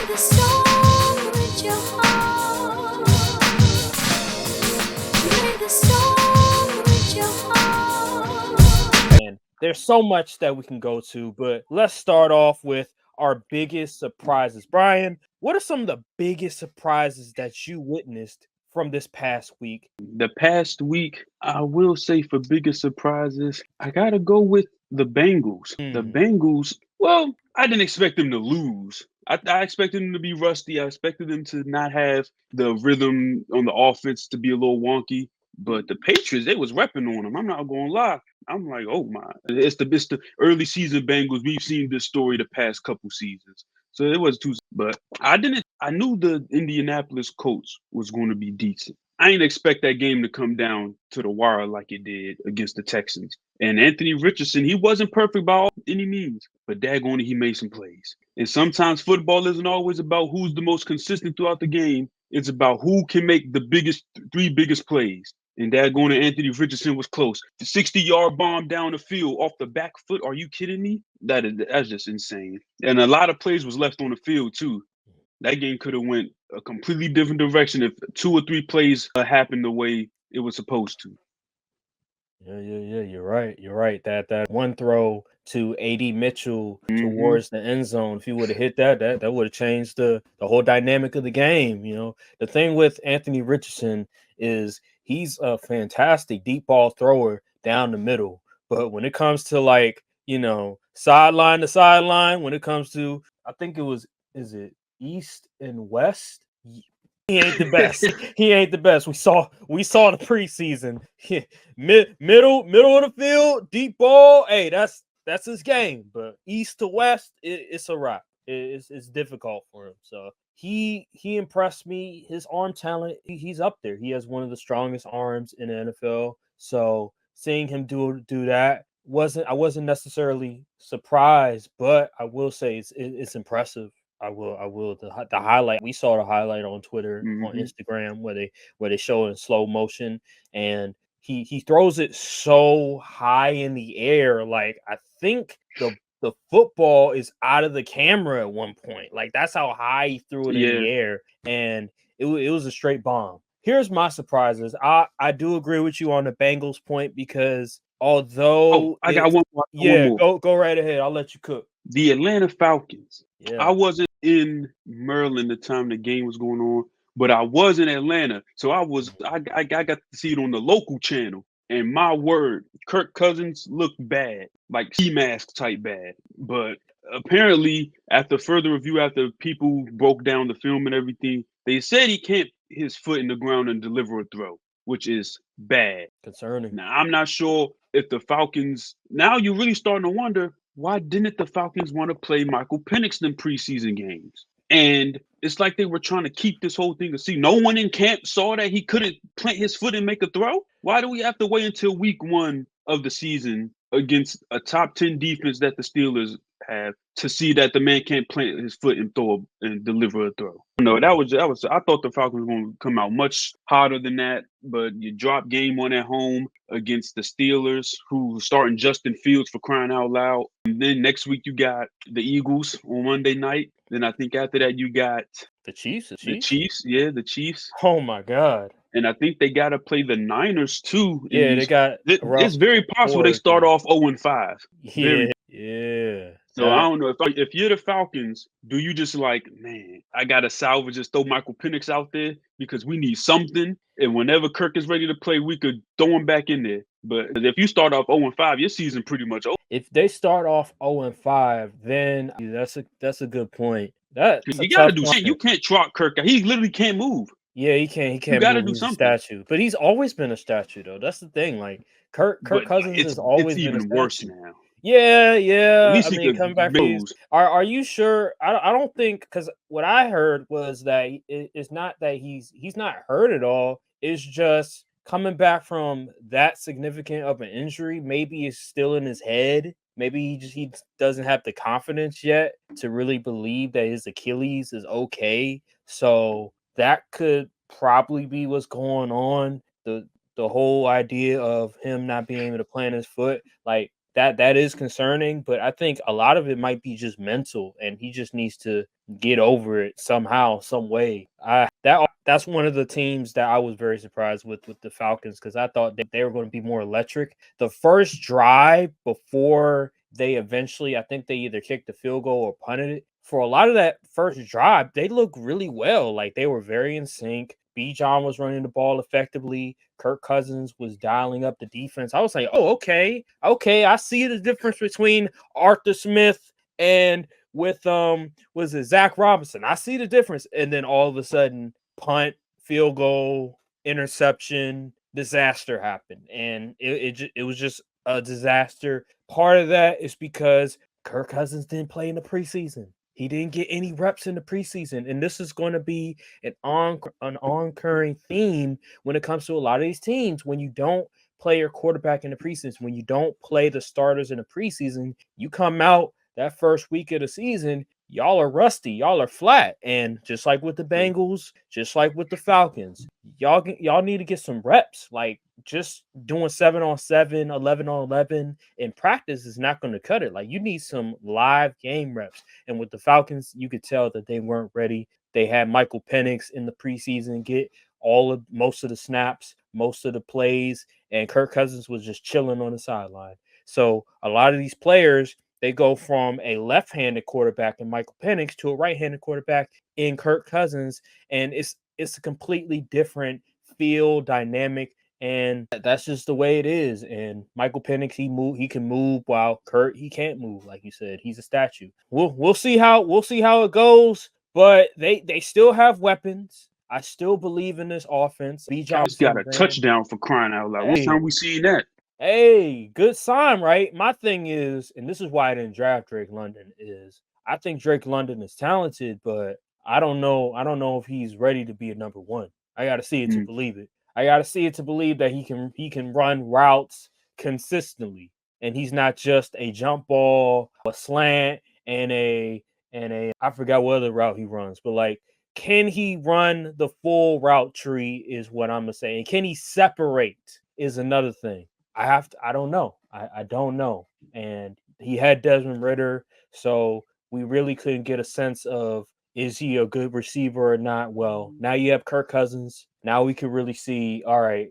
the song with your heart. Play the song with your heart. And there's so much that we can go to, but let's start off with our biggest surprises. Brian, what are some of the biggest surprises that you witnessed from this past week? The past week, I will say for biggest surprises, I gotta go with the Bengals. The Hmm. Bengals, well, I didn't expect them to lose. I expected them to be rusty. I expected them to not have the rhythm on the offense to be a little wonky. But the Patriots, they was repping on them. I'm not gonna lie. I'm like, oh my, it's the early season Bengals. We've seen this story the past couple seasons, so it was too. But I didn't. I knew the Indianapolis Colts was going to be decent. I didn't expect that game to come down to the wire like it did against the Texans. And Anthony Richardson, he wasn't perfect by any means, but daggone it, he made some plays. And sometimes football isn't always about who's the most consistent throughout the game. It's about who can make the three biggest plays. And daggone it, Anthony Richardson was close. The 60-yard bomb down the field off the back foot. Are you kidding me? That's just insane. And a lot of plays was left on the field too. That game could have went a completely different direction if 2 or 3 plays happened the way it was supposed to. Yeah. You're right. You're right. That one throw to AD Mitchell Hmm. towards the end zone. If he would have hit that would have changed the whole dynamic of the game. The thing with Anthony Richardson is he's a fantastic deep ball thrower down the middle. But when it comes to sideline to sideline, when it comes to I think it was is it east and west? He ain't the best. He ain't the best. We saw the preseason. Middle of the field, deep ball. Hey, that's his game. But east to west, it's a wrap. It's difficult for him. So he impressed me. His arm talent, he's up there. He has one of the strongest arms in the NFL. So seeing him do that I wasn't necessarily surprised, but I will say it's impressive. I will. The highlight, we saw the highlight on Twitter, on Hmm. Instagram, where they show it in slow motion, and he throws it so high in the air, like I think the football is out of the camera at one point. Like that's how high he threw it in Yeah. the air, and it was a straight bomb. Here's my surprises. I do agree with you on the Bengals point because Oh, although I got it's one more. I got one yeah, more. go right ahead. I'll let you cook. The Atlanta Falcons. I Yeah. wasn't in Maryland the time the game was going on, but I was in Atlanta. So I got to see it on the local channel. And my word, Kirk Cousins looked bad, like ski mask type bad. But apparently, after further review, after people broke down the film and everything, they said he can't put his foot in the ground and deliver a throw, which is bad. Concerning. Now, I'm not sure if the Falcons, now you're really starting to wonder why didn't the Falcons want to play Michael Penix in preseason games? And it's like they were trying to keep this whole thing to see. No one in camp saw that he couldn't plant his foot and make a throw. Why do we have to wait until week one of the season against a top 10 defense that the Steelers have to see that the man can't plant his foot and throw and deliver a throw? No, that was. I thought the Falcons were going to come out much hotter than that, but you drop game one at home against the Steelers, who starting Justin Fields for crying out loud. And then next week you got the Eagles on Monday night. Then I think after that you got The Chiefs, the the Chiefs. Chiefs. Yeah, the Chiefs. Oh my God. And I think they got to play the Niners too in Yeah, they these. got a It's rough very possible they order start too. off 0-5. Very. Yeah. So I That don't know if you're the Falcons, do you just like, man, I gotta salvage, just throw Michael Penix out there because we need something, and whenever Kirk is ready to play, we could throw him back in there. But if you start off 0-5, your season pretty much over. if they start off 0-5, then that's a good point. That's a You gotta tough do one. something. You can't trot Kirk out. He literally can't move. Yeah, he You can't gotta move. do He's a something. statue. But he's always been a statue though. That's the thing. Like Kirk But Cousins it's has it's always been a even worse statue. now. Yeah, At yeah. least I he mean, could coming back from these, moves. are you sure? I don't think, because what I heard was that it's not that he's not hurt at all. It's just coming back from that significant of an injury. Maybe it's still in his head. Maybe he doesn't have the confidence yet to really believe that his Achilles is okay. So that could probably be what's going on. The whole idea of him not being able to plant his foot, like that is concerning, but I think a lot of it might be just mental, and he just needs to get over it somehow, some way. That's one of the teams that I was very surprised with the Falcons, because I thought they were going to be more electric. The first drive before they eventually, I think they either kicked the field goal or punted it. For a lot of that first drive, they looked really well. Like they were very in sync. B. John was running the ball effectively. Kirk Cousins was dialing up the defense. I was like, oh, okay, I see the difference between Arthur Smith and with was it Zach Robinson. I see the difference. And then all of a sudden, punt, field goal, interception, disaster happened. And it was just a disaster. Part of that is because Kirk Cousins didn't play in the preseason. He didn't get any reps in the preseason. And this is going to be an oncurring theme when it comes to a lot of these teams. When you don't play your quarterback in the preseason, when you don't play the starters in the preseason, you come out that first week of the season, y'all are rusty, y'all are flat. And just like with the Bengals, just like with the Falcons, y'all need to get some reps. Like just doing 7-on-7, 11-on-11 in practice is not going to cut it. Like you need some live game reps. And with the Falcons, you could tell that they weren't ready. They had Michael Penix in the preseason get most of the snaps, most of the plays, and Kirk Cousins was just chilling on the sideline. So a lot of these players, they go from a left-handed quarterback in Michael Penix to a right-handed quarterback in Kirk Cousins, and it's a completely different feel, dynamic, and that's just the way it is. And Michael Penix, he can move, while Kurt, he can't move. Like you said, he's a statue. We'll see how it goes, but they still have weapons. I still believe in this offense. B. Just got Johnson a ran. touchdown for crying out loud. What time we seen that? Hey, good sign, right? My thing is, and this is why I didn't draft Drake London, is I think Drake London is talented, but I don't know if he's ready to be a number one. I got to see it to believe it. I got to see it to believe that he can run routes consistently, and he's not just a jump ball, a slant, and a I forgot what other route he runs, but like, can he run the full route tree is what I'm gonna say. And can he separate is another thing. I don't know. I don't know. And he had Desmond Ritter, so we really couldn't get a sense of, is he a good receiver or not. Well, now you have Kirk Cousins. Now we can really see, all right,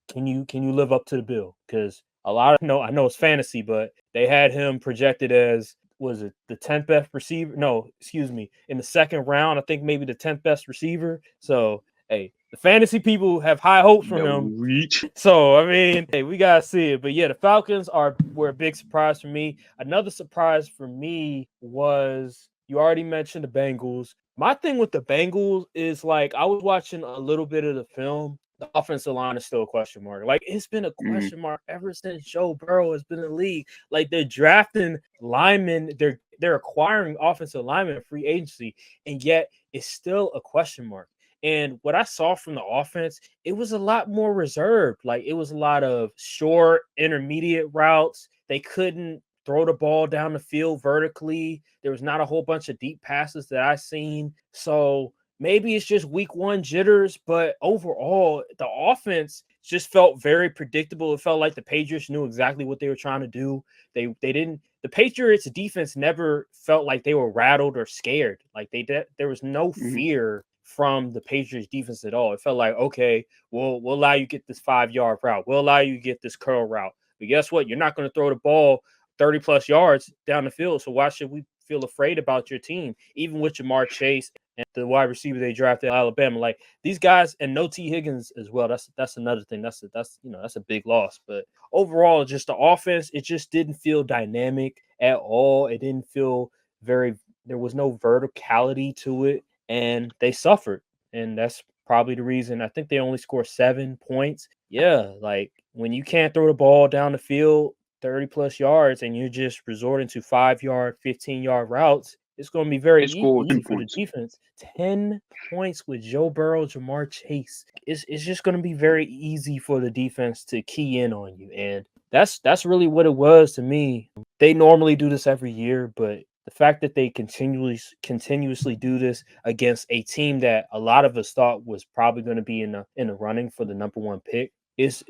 can you live up to the bill? Because I know it's fantasy, but they had him projected as, was it the 10th best receiver? No, excuse me. In the second round, I think maybe the 10th best receiver. So hey, the fantasy people have high hopes for him. Reach. So I mean, hey, we gotta see it. But yeah, the Falcons were a big surprise for me. Another surprise for me was, you already mentioned the Bengals. My thing with the Bengals is, like, I was watching a little bit of the film. The offensive line is still a question mark. Like, it's been a question mark ever since Joe Burrow has been in the league. Like, they're drafting linemen, they're acquiring offensive linemen in free agency, and yet it's still a question mark. And what I saw from the offense, it was a lot more reserved. Like, it was a lot of short, intermediate routes. They couldn't throw the ball down the field vertically. There was not a whole bunch of deep passes that I seen. So maybe it's just week one jitters, but overall, the offense just felt very predictable. It felt like the Patriots knew exactly what they were trying to do. They didn't. The Patriots defense never felt like they were rattled or scared. Like there was no fear from the Patriots defense at all. It felt like, okay, we'll allow you to get this 5-yard route. We'll allow you to get this curl route. But guess what? You're not going to throw the ball 30 plus yards down the field. So why should we feel afraid about your team? Even with Jamar Chase and the wide receiver they drafted at Alabama, like these guys, and no T. Higgins as well. That's another thing. That's a big loss. But overall, just the offense, it just didn't feel dynamic at all. It didn't feel there was no verticality to it, and they suffered. And that's probably the reason. I think they only scored 7 points. Yeah, like when you can't throw the ball down the field 30 plus yards and you're just resorting to 5-yard, 15-yard routes, it's going to be very easy for the defense. 10 points with Joe Burrow, Jamar Chase. It's just going to be very easy for the defense to key in on you. And that's really what it was to me. They normally do this every year, but the fact that they continuously do this against a team that a lot of us thought was probably going to be in the running for the number one pick is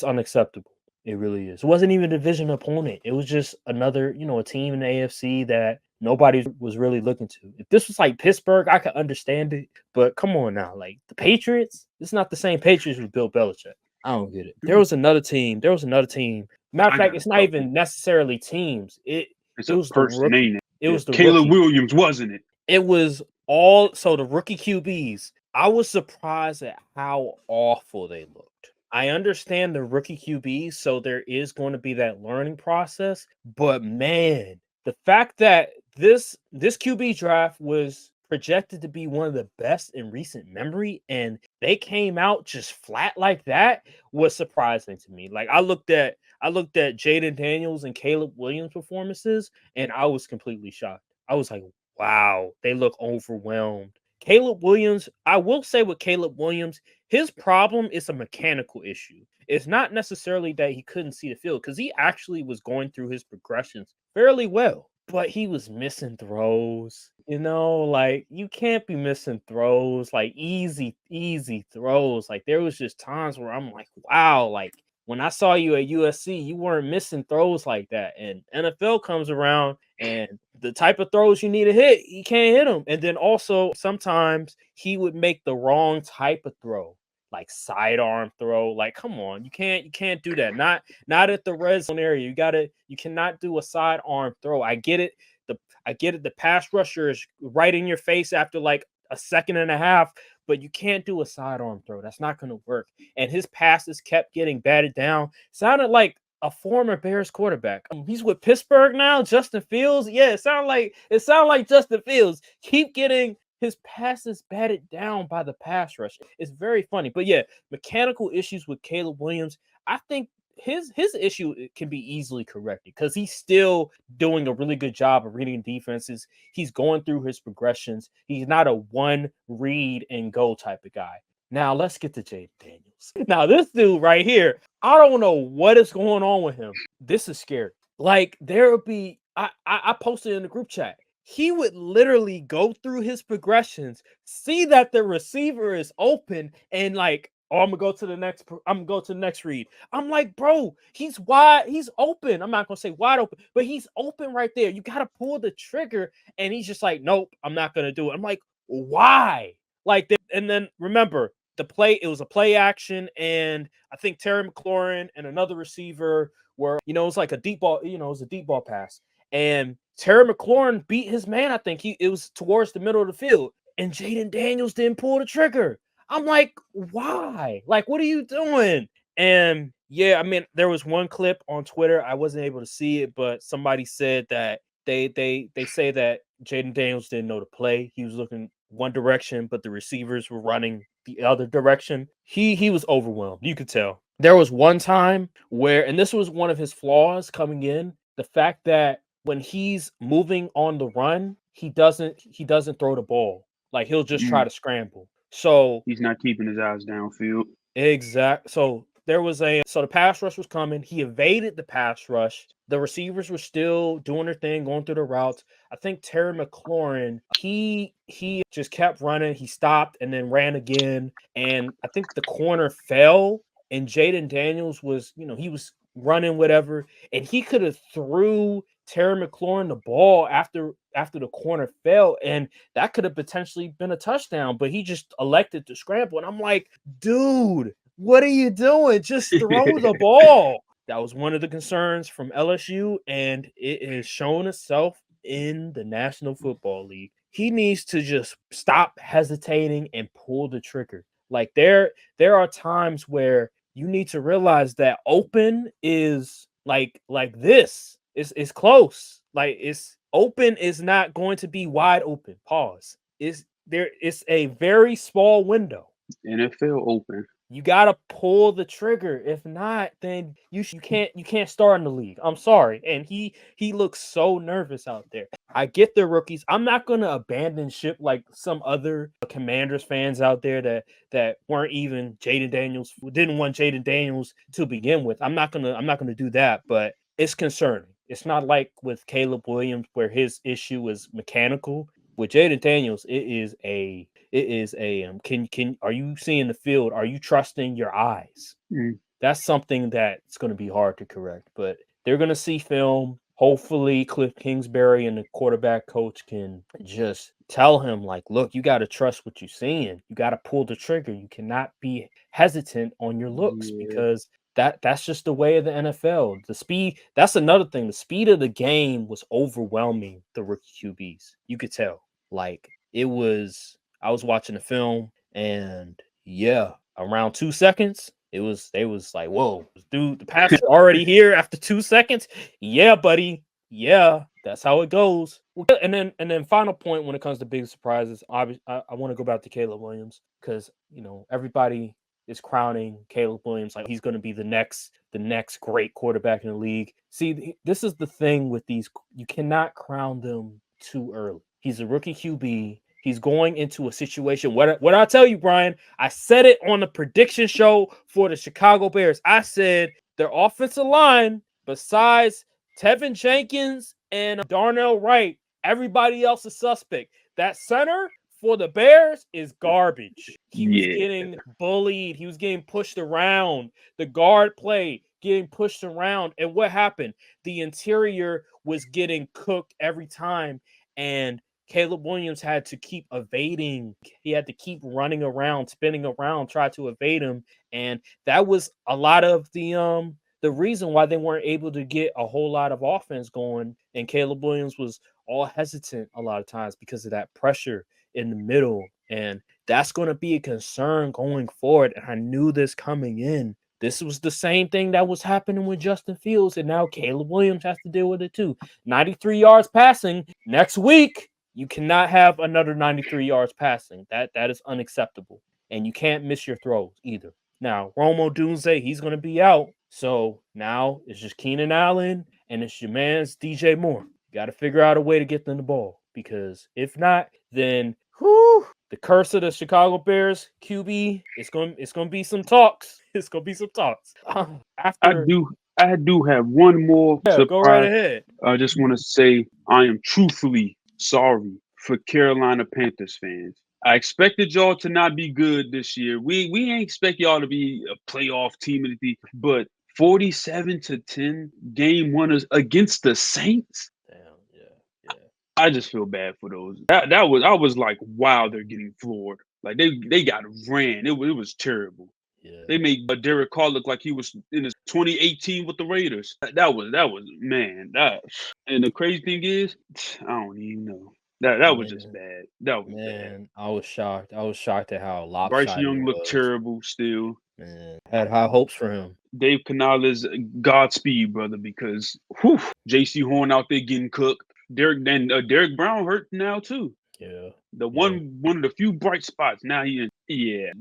unacceptable. It really is. It wasn't even a division opponent. It was just another, a team in the AFC that nobody was really looking to. If this was like Pittsburgh, I could understand it. But come on now, like the Patriots, it's not the same Patriots with Bill Belichick. I don't get it. There was another team. Matter of I fact, got a it's not couple. even necessarily teams. It's It a was the person, rookie. ain't it? It was the Caleb rookie. Williams, wasn't it? It was all so the rookie QBs. I was surprised at how awful they looked. I understand the rookie QBs, so there is going to be that learning process. But man, the fact that this QB draft was projected to be one of the best in recent memory, and they came out just flat like that was surprising to me. Like I looked at Jaden Daniels and Caleb Williams performances, and I was completely shocked. I was like, wow, they look overwhelmed. Caleb Williams, I will say with Caleb Williams, his problem is a mechanical issue. It's not necessarily that he couldn't see the field because he actually was going through his progressions fairly well, but he was missing throws. Like you can't be missing throws, like easy throws. Like there was just times where I'm like, wow, like when I saw you at USC, you weren't missing throws like that. And NFL comes around and the type of throws you need to hit, he can't hit them. And then also sometimes he would make the wrong type of throw, like sidearm throw. Like, come on, you can't do that. Not at the red zone area. You cannot do a sidearm throw. I get it. I get it. The pass rusher is right in your face after like a second and a half, but you can't do a sidearm throw. That's not going to work. And his passes kept getting batted down. Sounded like a former Bears quarterback. He's with Pittsburgh now, Justin Fields. Yeah, it sounded like Justin Fields. Keep getting his passes batted down by the pass rush. It's very funny. But yeah, mechanical issues with Caleb Williams. I think his issue can be easily corrected because he's still doing a really good job of reading defenses. He's going through his progressions. He's not a one read and go type of guy. Now let's get to Jaden Daniels. Now this dude right here, I don't know what is going on with him. This is scary. Like there would be, I posted in the group chat. He would literally go through his progressions, see that the receiver is open, and like, oh, I'm gonna go to the next read. I'm like, bro, he's wide, he's open. I'm not gonna say wide open, but he's open right there. You gotta pull the trigger, and he's just like, nope, I'm not gonna do it. I'm like, why? Like, and then remember the play, it was a play action, and I think Terry McLaurin and another receiver were, it was like a deep ball, it was a deep ball pass. And Terry McLaurin beat his man. I think it was towards the middle of the field. And Jaden Daniels didn't pull the trigger. I'm like, why? Like, what are you doing? And yeah, I mean, there was one clip on Twitter. I wasn't able to see it, but somebody said that they say that Jaden Daniels didn't know the play. He was looking one direction, but the receivers were running the other direction. He was overwhelmed. You could tell. There was one time where, and this was one of his flaws coming in, the fact that when he's moving on the run, he doesn't throw the ball. Like he'll just try to scramble. So He's not keeping his eyes downfield. So the pass rush was coming. He evaded the pass rush. The receivers were still doing their thing, going through the routes. I think Terry McLaurin, he just kept running. He stopped and then ran again. And I think the corner fell. And Jaden Daniels was, he was running whatever, and he could have threw Terry McLaurin the ball after the corner fell, and that could have potentially been a touchdown, but he just elected to scramble. And I'm like, dude, what are you doing? Just throw the ball. That was one of the concerns from LSU, and it has shown itself in the National Football League. He needs to just stop hesitating and pull the trigger. Like there are times where you need to realize that open is like this. It's close. Like it's open is not going to be wide open. Pause. It's a very small window. NFL open. You gotta pull the trigger. If not, then you can't start in the league. I'm sorry. And he looks so nervous out there. I get the rookies. I'm not gonna abandon ship like some other Commanders fans out there that weren't even Jaden Daniels, didn't want Jaden Daniels to begin with. I'm not gonna do that, but it's concerning. It's not like with Caleb Williams where his issue is mechanical. With Jaden Daniels, it is a can are you seeing the field? Are you trusting your eyes? that's something that's going to be hard to correct. But they're going to see film. Hopefully, Cliff Kingsbury and the quarterback coach can just tell him, like, look, you got to trust what you're seeing. You got to pull the trigger. You cannot be hesitant on your looks Yeah. because that's just the way of the NFL. The speed, that's another thing. The speed of the game was overwhelming the rookie QBs. You could tell. Like, it was, I was watching the film and yeah, around 2 seconds, they was like, whoa, dude, the pass is already here after 2 seconds. Yeah, buddy. Yeah, that's how it goes. And then final point when it comes to big surprises, obviously, I want to go back to Caleb Williams because everybody is crowning Caleb Williams like he's going to be the next great quarterback in the league. See, this is the thing with these. You cannot crown them too early. He's a rookie QB. He's going into a situation. What I tell you, Brian, I said it on the prediction show for the Chicago Bears. I said their offensive line, besides Tevin Jenkins and Darnell Wright, everybody else is suspect. That center for the Bears is garbage. He was Yeah. getting bullied. He was getting pushed around. The guard play getting pushed around. And what happened? The interior was getting cooked every time. And Caleb Williams had to keep evading. He had to keep running around, spinning around, try to evade him. And that was a lot of the reason why they weren't able to get a whole lot of offense going. And Caleb Williams was all hesitant a lot of times because of that pressure in the middle. And that's going to be a concern going forward. And I knew this coming in. This was the same thing that was happening with Justin Fields. And now Caleb Williams has to deal with it too. 93 yards passing next week. You cannot have another 93 yards passing. That is unacceptable. And you can't miss your throws either. Now, Romo Dunze, he's going to be out. So now it's just Keenan Allen and it's your man's DJ Moore. You got to figure out a way to get them the ball because if not, then the curse of the Chicago Bears QB, it's going to be some talks. It's going to be some talks. I After do I do have one more Yeah, go right surprise. ahead. I just want to say I am truthfully sorry for Carolina Panthers fans. I expected y'all to not be good this year. We ain't expect y'all to be a playoff team or anything, but 47-10 game winners against the Saints. Damn, yeah. I just feel bad for those. That was I was like, wow, they're getting floored. Like they got ran. It was terrible. Yeah. They made Derek Carr look like he was in his 2018 with the Raiders. That was man. And the crazy thing is, I don't even know. That was just Man, bad. That was bad. man, I was shocked. I was shocked at how Bryce lopsided Young it looked was. terrible still. Man, had high hopes for him. Dave Canales, Godspeed, brother, because whew, J.C. Horn out there getting cooked. Derek Brown hurt now too. Yeah. The Yeah. one of the few bright spots. Now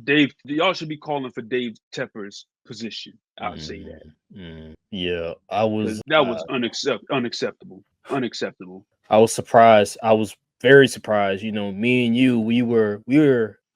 Dave. Y'all should be calling for Dave Tepper's position. I'll say that Yeah. I was because that was unacceptable. Unacceptable. I was surprised. I was very surprised. Me and you, we were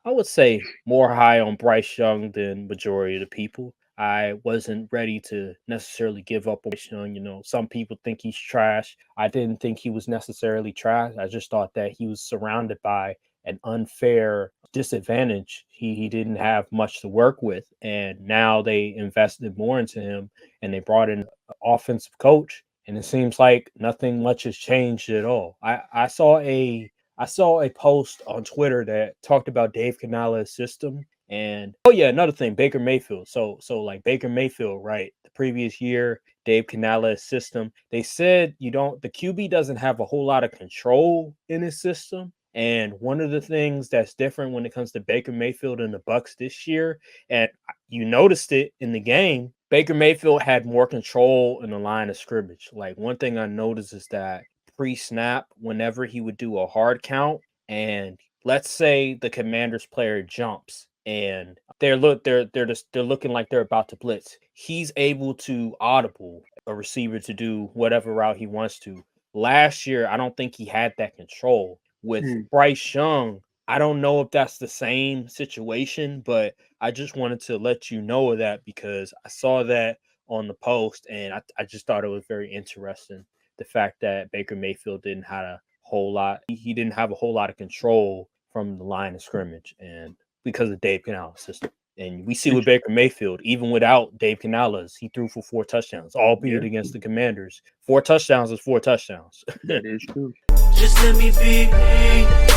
I would say more high on Bryce Young than majority of the people. I wasn't ready to necessarily give up on Bryce Young. Some people think he's trash. I didn't think he was necessarily trash. I just thought that he was surrounded by an unfair disadvantage. He didn't have much to work with. And now they invested more into him and they brought in an offensive coach and it seems like nothing much has changed at all. I saw a post on Twitter that talked about Dave Canales' system, and oh yeah, another thing, Baker Mayfield. So like Baker Mayfield, right? The previous year, Dave Canales' system. They said the QB doesn't have a whole lot of control in his system. And one of the things that's different when it comes to Baker Mayfield and the Bucks this year, and you noticed it in the game, Baker Mayfield had more control in the line of scrimmage. Like one thing I noticed is that pre-snap, whenever he would do a hard count, and let's say the Commanders player jumps and they're looking like they're about to blitz. He's able to audible a receiver to do whatever route he wants to. Last year, I don't think he had that control. With Bryce Young, I don't know if that's the same situation, but I just wanted to let you know of that because I saw that on the post and I just thought it was very interesting. The fact that Baker Mayfield didn't have a whole lot, he didn't have a whole lot of control from the line of scrimmage and because of Dave Canales' system. And we see with Baker Mayfield, even without Dave Canales, he threw for 4 touchdowns, albeit against the Commanders. 4 touchdowns is 4 touchdowns. That is true. Just let me be me.